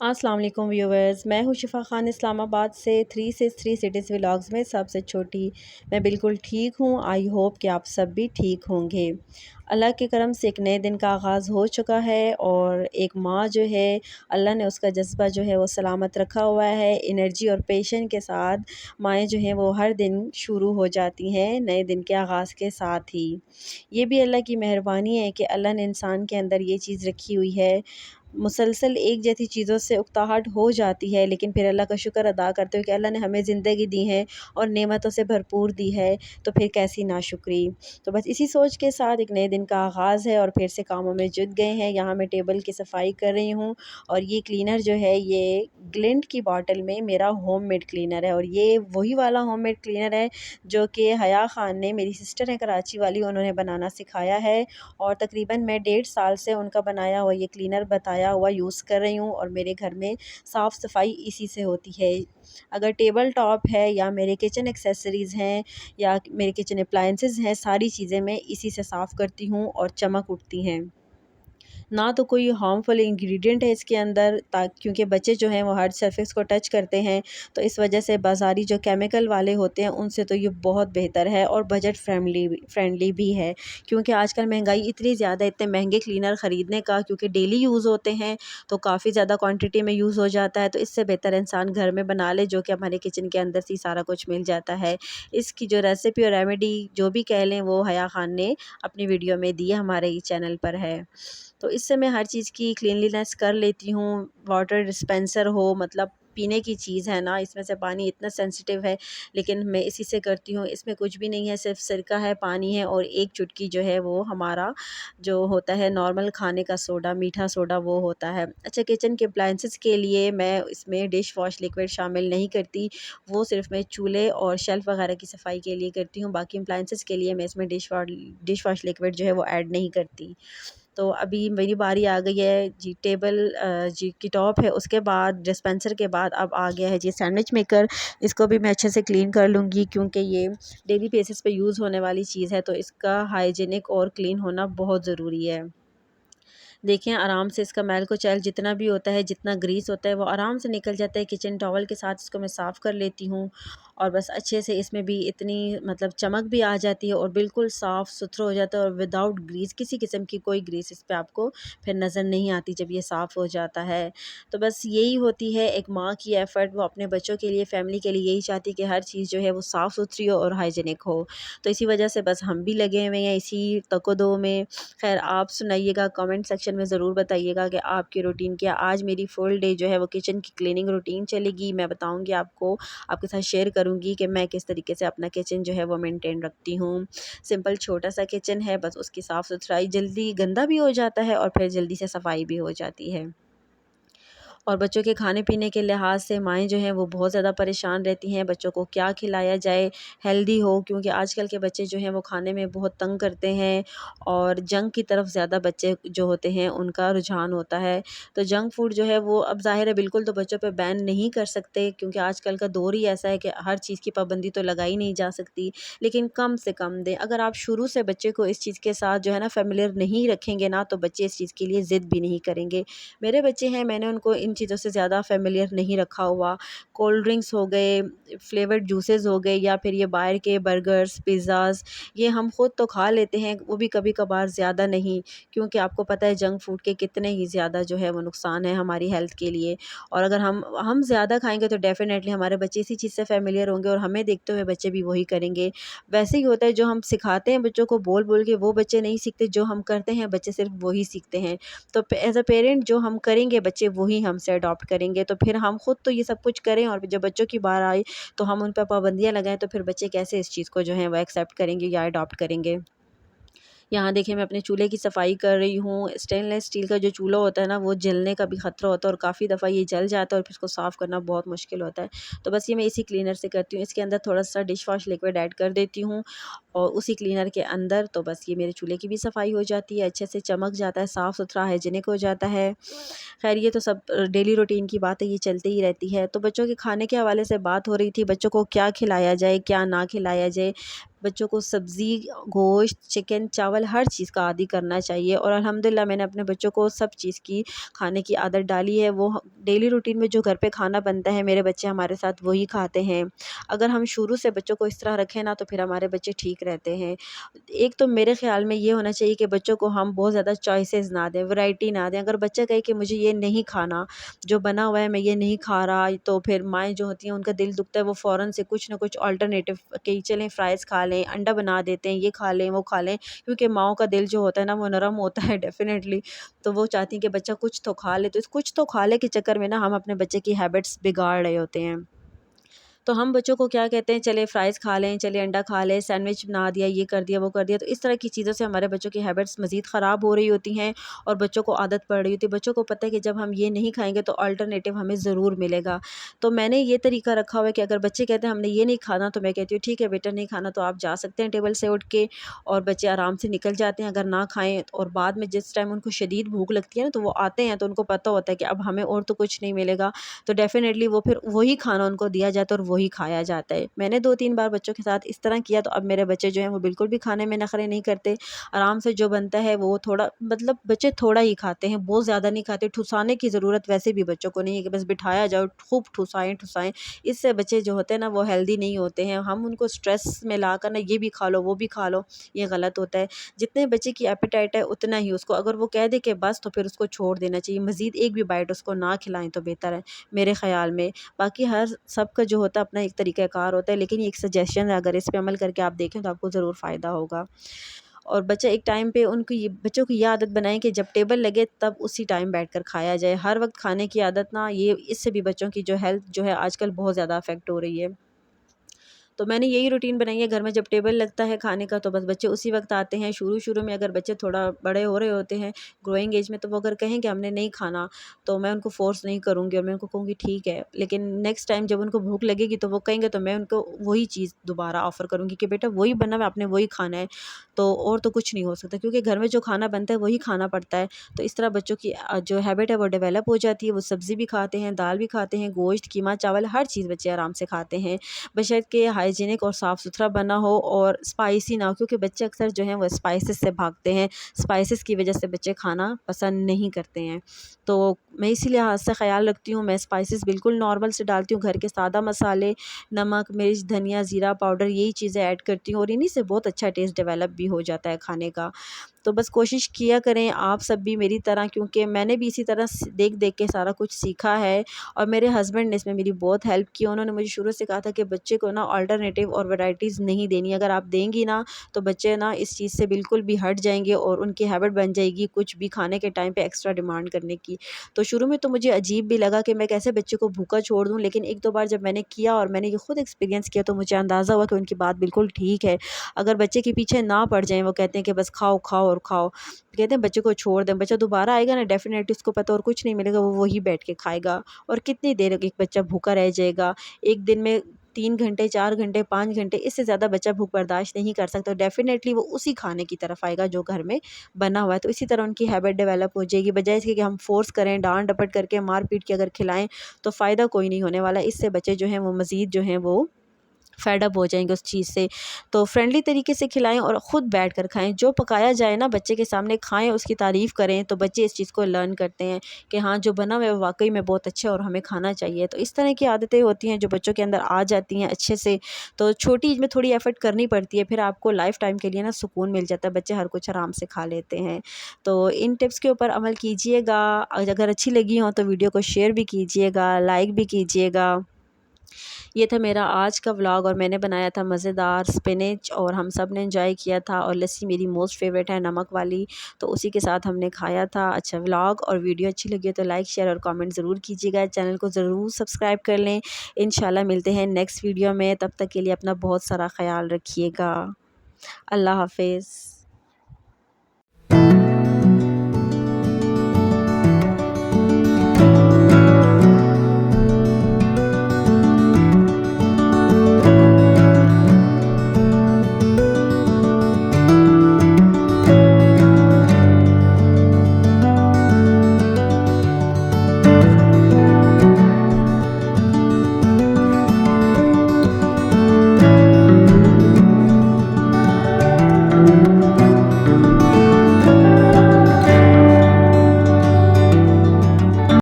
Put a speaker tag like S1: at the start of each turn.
S1: अस्सलाम वालेकुम व्यूवर्स, मैं हूँ शिफ़ा ख़ान इस्लामाबाद से 363 सिटीज़ व्लॉग्स में सबसे छोटी। मैं बिल्कुल ठीक हूँ। आई होप कि आप सब भी ठीक होंगे। अल्लाह के करम से एक नए दिन का आगाज़ हो चुका है और एक माँ जो है, अल्लाह ने उसका जज्बा जो है वो सलामत रखा हुआ है। एनर्जी और पेशन के साथ माएँ जो हैं वो हर दिन शुरू हो जाती हैं नए दिन के आगाज़ के साथ ही। ये भी अल्लाह की मेहरबानी है कि अल्लाह ने इंसान के अंदर ये चीज़ रखी हुई है। मुसलसल एक जैसी चीज़ों से उकताहट हो जाती है, लेकिन फिर अल्लाह का शुक्र अदा करते हुए कि अल्लाह ने हमें ज़िंदगी दी है और नेमतों से भरपूर दी है, तो फिर कैसी नाशुक्री। तो बस इसी सोच के साथ एक नए दिन का आगाज़ है और फिर से कामों में जुट गए हैं। यहाँ मैं टेबल की सफाई कर रही हूँ और ये क्लीनर जो है ये ग्लिंट की बॉटल में मेरा होममेड क्लीनर है और ये वही वाला होममेड क्लीनर है जो कि हया ख़ान ने, मेरी सिस्टर है कराची वाली, उन्होंने बनाना सिखाया है और तकरीबन मैं 1.5 साल से उनका बनाया हुआ ये क्लीनर बताया हुआ यूज़ कर रही हूँ और मेरे घर में साफ़ सफाई इसी से होती है। अगर टेबल टॉप है या मेरे किचन एक्सेसरीज़ हैं या मेरे किचन अप्लायंसेस हैं, सारी चीज़ें मैं इसी से साफ़ करती हूँ और चमक उठती हैं। ना तो कोई हार्मफुल इंग्रेडिएंट है इसके अंदर, क्योंकि बच्चे जो हैं वो हर सरफेस को टच करते हैं, तो इस वजह से बाज़ारी जो केमिकल वाले होते हैं उनसे तो ये बहुत बेहतर है और बजट फ्रेंडली भी है। क्योंकि आजकल महंगाई इतनी ज़्यादा, इतने महंगे क्लीनर ख़रीदने का, क्योंकि डेली यूज़ होते हैं तो काफ़ी ज़्यादा क्वांटिटी में यूज़ हो जाता है, तो इससे बेहतर इंसान घर में बना ले, जो कि हमारे किचन के अंदर से ही सारा कुछ मिल जाता है। इसकी जो रेसिपी और रेमेडी जो भी कह लें वो हया ख़ान ने अपनी वीडियो में दी है, हमारे ही चैनल पर है। तो इससे मैं हर चीज़ की क्लीनलीनेस कर लेती हूँ। वाटर डिस्पेंसर हो, मतलब पीने की चीज़ है ना, इसमें से पानी इतना सेंसिटिव है, लेकिन मैं इसी से करती हूँ। इसमें कुछ भी नहीं है, सिर्फ़ सिरका है, पानी है और एक चुटकी जो है वो हमारा जो होता है नॉर्मल खाने का सोडा, मीठा सोडा, वो होता है। अच्छा, किचन के अप्लायंसेस के लिए मैं इसमें डिश वॉश लिक्विड शामिल नहीं करती, वो सिर्फ़ मैं चूल्हे और शेल्फ़ वगैरह की सफाई के लिए करती हूँ। बाकी अप्लायंसेस के लिए मैं इसमें डिश वॉश लिक्विड जो है वो ऐड नहीं करती। तो अभी मेरी बारी आ गई है जी, टेबल जी की टॉप है, उसके बाद डिस्पेंसर के बाद अब आ गया है जी सैंडविच मेकर। इसको भी मैं अच्छे से क्लीन कर लूँगी, क्योंकि ये डेली बेसिस पे यूज़ होने वाली चीज़ है, तो इसका हाइजीनिक और क्लीन होना बहुत ज़रूरी है। देखें, आराम से इसका मैल कुचैल जितना भी होता है, जितना ग्रीस होता है, वो आराम से निकल जाता है। किचन टॉवल के साथ इसको मैं साफ़ कर लेती हूँ और बस अच्छे से इसमें भी इतनी मतलब चमक भी आ जाती है और बिल्कुल साफ़ सुथरा हो जाता है और विदाउट ग्रीस, किसी किस्म की कोई ग्रीस इस पे आपको फिर नज़र नहीं आती जब ये साफ़ हो जाता है। तो बस यही होती है एक माँ की एफ़र्ट, वो अपने बच्चों के लिए, फ़ैमिली के लिए यही चाहती है कि हर चीज़ जो है वो साफ़ सुथरी हो और हाइजीनिक हो। तो इसी वजह से बस हम भी लगे हुए हैं इसी तको-दो में। ख़ैर, आप सुनाइएगा, कमेंट सेक्शन में ज़रूर बताइएगा कि आपकी रूटीन क्या। आज मेरी फुल डे जो है वो किचन की क्लीनिंग रूटीन चलेगी। मैं बताऊँगी आपको, आपके साथ शेयर करूँगी कि मैं किस तरीके से अपना किचन जो है वो मेंटेन रखती हूँ। सिंपल छोटा-सा किचन है, बस उसकी साफ़-सुथराई, जल्दी गंदा भी हो जाता है और फिर जल्दी से सफाई भी हो जाती है। और बच्चों के खाने-पीने के लिहाज से माएँ जो हैं वो बहुत ज़्यादा परेशान रहती हैं, बच्चों को क्या खिलाया जाए हेल्दी हो, क्योंकि आजकल के बच्चे जो हैं वो खाने में बहुत तंग करते हैं और जंक की तरफ ज़्यादा बच्चे जो होते हैं उनका रुझान होता है। तो जंक फूड जो है वो अब ज़ाहिर है बिल्कुल तो बच्चों पे बैन नहीं कर सकते, क्योंकि आजकल का दौर ही ऐसा है कि हर चीज़ की पाबंदी तो लगाई नहीं जा सकती, लेकिन कम से कम दें। अगर आप शुरू से बच्चे को इस चीज़ के साथ जो है ना फ़ैमिलियर नहीं रखेंगे ना, तो बच्चे इस चीज़ के लिए ज़िद भी नहीं करेंगे। मेरे बच्चे हैं, मैंने उनको इन चीज़ों से ज़्यादा फ़ैमिलियर नहीं रखा हुआ। कोल्ड ड्रिंक्स हो गए, फ्लेवर्ड जूसेस हो गए, या फिर ये बाहर के बर्गर्स, पिज़्ज़ाज़, ये हम खुद तो खा लेते हैं, वो भी कभी-कभार, ज़्यादा नहीं, क्योंकि आपको पता है जंक फूड के कितने ही ज़्यादा जो है वो नुकसान है हमारी हेल्थ के लिए। और अगर हम ज़्यादा खाएँगे तो डेफ़िनेटली हमारे बच्चे इसी चीज़ से फ़ैमिलियर होंगे और हमें देखते हुए बच्चे भी वही करेंगे। वैसे ही होता है, जो हम सिखाते हैं बच्चों को बोल-बोल के, वो बच्चे नहीं सीखते, जो हम करते हैं बच्चे सिर्फ़ वही सीखते हैं। तो एज़ अ पेरेंट जो हम करेंगे बच्चे वही हमसे अडॉप्ट करेंगे। तो फिर हम खुद तो ये सब कुछ करें और जब बच्चों की बार आए तो हम उन पे पाबंदियाँ लगाएँ, तो फिर बच्चे कैसे इस चीज़ को जो है वो एक्सेप्ट करेंगे या अडॉप्ट करेंगे। यहाँ देखिए, मैं अपने चूल्हे की सफाई कर रही हूँ। स्टेनलेस स्टील का जो चूल्हा होता है ना, वो जलने का भी ख़तरा होता है और काफ़ी दफ़ा ये जल जाता है और फिर इसको साफ़ करना बहुत मुश्किल होता है। तो बस ये मैं इसी क्लीनर से करती हूँ। इसके अंदर थोड़ा-सा डिश वॉश लिक्विड ऐड कर देती हूँ और उसी क्लीनर के अंदर तो बस ये मेरे चूल्हे की भी सफाई हो जाती है, अच्छे से चमक जाता है, साफ़-सुथरा हाइजीनिक हो जाता है। ख़ैर, ये तो सब डेली रूटीन की बात है, ये चलती ही रहती है। तो बच्चों के खाने के हवाले से बात हो रही थी, बच्चों को क्या खिलाया जाए, क्या ना खिलाया जाए। बच्चों को सब्ज़ी, गोश्त, चिकन, चावल हर चीज़ का आदी करना चाहिए। और अल्हम्दुलिल्लाह मैंने अपने बच्चों को सब चीज़ की खाने की आदत डाली है। वो डेली रूटीन में जो घर पे खाना बनता है मेरे बच्चे हमारे साथ वही खाते हैं। अगर हम शुरू से बच्चों को इस तरह रखें ना तो फिर हमारे बच्चे ठीक रहते हैं। एक तो मेरे ख़्याल में ये होना चाहिए कि बच्चों को हम बहुत ज़्यादा चॉइसेस ना दें, वैरायटी ना दें। अगर बच्चा कहे कि मुझे ये नहीं खाना, जो बना हुआ है मैं ये नहीं खा रहा, तो फिर माएँ जो होती हैं उनका दिल दुखता है, वो फ़ौरन से कुछ ना कुछ अल्टरनेटिव कि चलें फ्राइज़ खा लें, अंडा बना देते हैं, ये खा लें, वो खा लें। क्योंकि माँओं का दिल जो होता है ना वो नरम होता है डेफ़िनेटली, तो वो चाहती हैं कि बच्चा कुछ तो खा ले। तो इस कुछ तो खा ले के चक्कर में ना हम अपने बच्चे की हैबिट्स बिगाड़ रहे होते हैं। तो हम बच्चों को क्या कहते हैं, चले फ्राइज़ खा लें, चलिए अंडा खा लें, सैंडविच बना दिया, ये कर दिया, वो कर दिया। तो इस तरह की चीज़ों से हमारे बच्चों की हैबिट्स मज़ीद ख़राब हो रही होती हैं और बच्चों को आदत पड़ रही होती है। बच्चों को पता है कि जब हम ये नहीं खाएँगे तो अल्टरनेटिव हमें ज़रूर मिलेगा। तो मैंने ये तरीका रखा हुआ है कि अगर बच्चे कहते हैं हमने ये नहीं खाना, तो मैं कहती हूँ ठीक है बेटा, नहीं खाना तो आप जा सकते हैं टेबल से उठ के, और बच्चे आराम से निकल जाते हैं अगर ना खाएँ। और बाद में जिस टाइम उनको शदीद भूख लगती है ना, तो वो आते हैं तो उनको पता होता है कि अब हमें और तो कुछ नहीं मिलेगा, तो डेफ़िनेटली वो फिर वही खाना उनको दिया जाता है और वही खाया जाता है। मैंने 2-3 बार बच्चों के साथ इस तरह किया, तो अब मेरे बच्चे जो हैं वो बिल्कुल भी खाने में नखरे नहीं करते। आराम से जो बनता है वो थोड़ा, मतलब बच्चे थोड़ा ही खाते हैं, बहुत ज़्यादा नहीं खाते। ठुसाने की ज़रूरत वैसे भी बच्चों को नहीं है कि बस बिठाया जाओ, खूब ठुसाएँ। इससे बच्चे जो होते हैं ना वो हेल्दी नहीं होते हैं। हम उनको स्ट्रेस में लाकर ना ये भी खा लो, वो भी खा लो, ये गलत होता है। जितने बच्चे की एपेटाइट है उतना ही उसको, अगर वो कह दे कि बस, तो फिर उसको छोड़ देना चाहिए। मज़ीद एक भी बाइट उसको ना खिलाएँ तो बेहतर है मेरे ख़्याल में। बाकी हर सबका जो होता है अपना एक तरीक़ाकार होता है, लेकिन ये एक सजेशन है, अगर इस पे अमल करके आप देखें तो आपको ज़रूर फ़ायदा होगा। और बच्चा एक टाइम पे, उनको ये बच्चों को ये आदत बनाएँ कि जब टेबल लगे तब उसी टाइम बैठकर खाया जाए। हर वक़्त खाने की आदत ना, ये इससे भी बच्चों की जो हेल्थ जो है आजकल बहुत ज़्यादा अफ़ेक्ट हो रही है। तो मैंने यही रूटीन बनाई है, घर में जब टेबल लगता है खाने का तो बस बच्चे उसी वक़्त आते हैं। शुरू-शुरू में अगर बच्चे थोड़ा बड़े हो रहे होते हैं, ग्रोइंग एज में, तो वो अगर कहें कि हमने नहीं खाना, तो मैं उनको फ़ोर्स नहीं करूँगी और मैं उनको कहूँगी ठीक है। लेकिन नेक्स्ट टाइम जब उनको भूख लगेगी तो वो कहेंगे, तो मैं उनको वही चीज़ दोबारा ऑफ़र करूँगी कि बेटा वही बना हुआ है, आपने वही खाना है, तो और तो कुछ नहीं हो सकता, क्योंकि घर में जो खाना बनता है वही खाना पड़ता है। तो इस तरह बच्चों की जो हैबिट है वो डेवलप हो जाती है। वो सब्ज़ी भी खाते हैं, दाल भी खाते हैं, गोश्त, कीमा, चावल हर चीज़ बच्चे आराम से खाते हैं। बशर्ते हाइजीनिक और साफ़-सुथरा बना हो और स्पाइसी ना हो, क्योंकि बच्चे अक्सर जो हैं वो स्पाइसेस से भागते हैं। स्पाइसेस की वज़ह से बच्चे खाना पसंद नहीं करते हैं। तो मैं इसी लिहाज़ से ख़्याल रखती हूँ, मैं स्पाइसेस बिल्कुल नॉर्मल से डालती हूँ, घर के सादा मसाले, नमक, मिर्च, धनिया, ज़ीरा पाउडर, यही चीज़ें ऐड करती हूँ और इन्हीं से बहुत अच्छा टेस्ट डेवलप भी हो जाता है खाने का। तो बस कोशिश किया करें आप सब भी मेरी तरह, क्योंकि मैंने भी इसी तरह देख-देख के सारा कुछ सीखा है और मेरे हस्बैंड ने इसमें मेरी बहुत हेल्प की। उन्होंने मुझे शुरू से कहा था कि बच्चे को ना अल्टरनेटिव और वैराइटीज़ नहीं देनी, अगर आप देंगी ना तो बच्चे ना इस चीज़ से बिल्कुल भी हट जाएँगे और उनकी हैबिट बन जाएगी कुछ भी खाने के टाइम पे एक्स्ट्रा डिमांड करने की। तो शुरू में तो मुझे अजीब भी लगा कि मैं कैसे बच्चे को भूखा छोड़ दूँ, लेकिन 1-2 बार जब मैंने किया और मैंने ये खुद एक्सपीरियंस किया तो मुझे अंदाज़ा हुआ कि उनकी बात बिल्कुल ठीक है। अगर बच्चे के पीछे ना पड़ जाएँ, वो कहते हैं कि बस खाओ, खाओ और खाओ। कहते हैं बच्चे को छोड़ दें, बच्चा दोबारा आएगा ना डेफ़िनेटली उसको पता और कुछ नहीं मिलेगा, वो वही बैठ के खाएगा। और कितनी देर एक बच्चा भूखा रह जाएगा? एक दिन में 3 घंटे, 4 घंटे, 5 घंटे, इससे ज़्यादा बच्चा भूख बर्दाश्त नहीं कर सकता। डेफ़िनेटली वो उसी खाने की तरफ आएगा जो घर में बना हुआ है। तो इसी तरह उनकी हैबिट डेवलप हो जाएगी। बजाए इसके कि हम फ़ोर्स करें, डाँट-डपट करके, मार-पीट के अगर खिलाएँ, तो फ़ायदा कोई नहीं होने वाला। इससे बच्चे जो हैं वो मज़ीद जो हैं वो फेड अप हो जाएँगे उस चीज़ से। तो फ्रेंडली तरीके से खिलाएँ और ख़ुद बैठकर खाएँ। जो पकाया जाए ना बच्चे के सामने खाएँ, उसकी तारीफ़ करें, तो बच्चे इस चीज़ को लर्न करते हैं कि हाँ, जो बना हुआ है वो वाक़ई में बहुत अच्छा है और हमें खाना चाहिए। तो इस तरह की आदतें होती हैं जो बच्चों के अंदर आ जाती हैं अच्छे से। तो छोटी एज में थोड़ी एफ़र्ट करनी पड़ती है, फिर आपको लाइफ़ टाइम के लिए ना सुकून मिल जाता है, बच्चे हर कुछ आराम से खा लेते हैं। तो इन टिप्स के ऊपर अमल कीजिएगा। अगर अच्छी लगी हों तो वीडियो को शेयर भी कीजिएगा, लाइक भी कीजिएगा। ये था मेरा आज का व्लॉग और मैंने बनाया था मज़ेदार स्पिनच और हम सब ने एंजॉय किया था और लस्सी मेरी मोस्ट फेवरेट है नमक वाली, तो उसी के साथ हमने खाया था। अच्छा, व्लॉग और वीडियो अच्छी लगी हो तो लाइक शेयर और कमेंट ज़रूर कीजिएगा। चैनल को ज़रूर सब्सक्राइब कर लें। इंशाल्लाह मिलते हैं नेक्स्ट वीडियो में, तब तक के लिए अपना बहुत सारा ख़्याल रखिएगा। अल्लाह हाफ़िज़।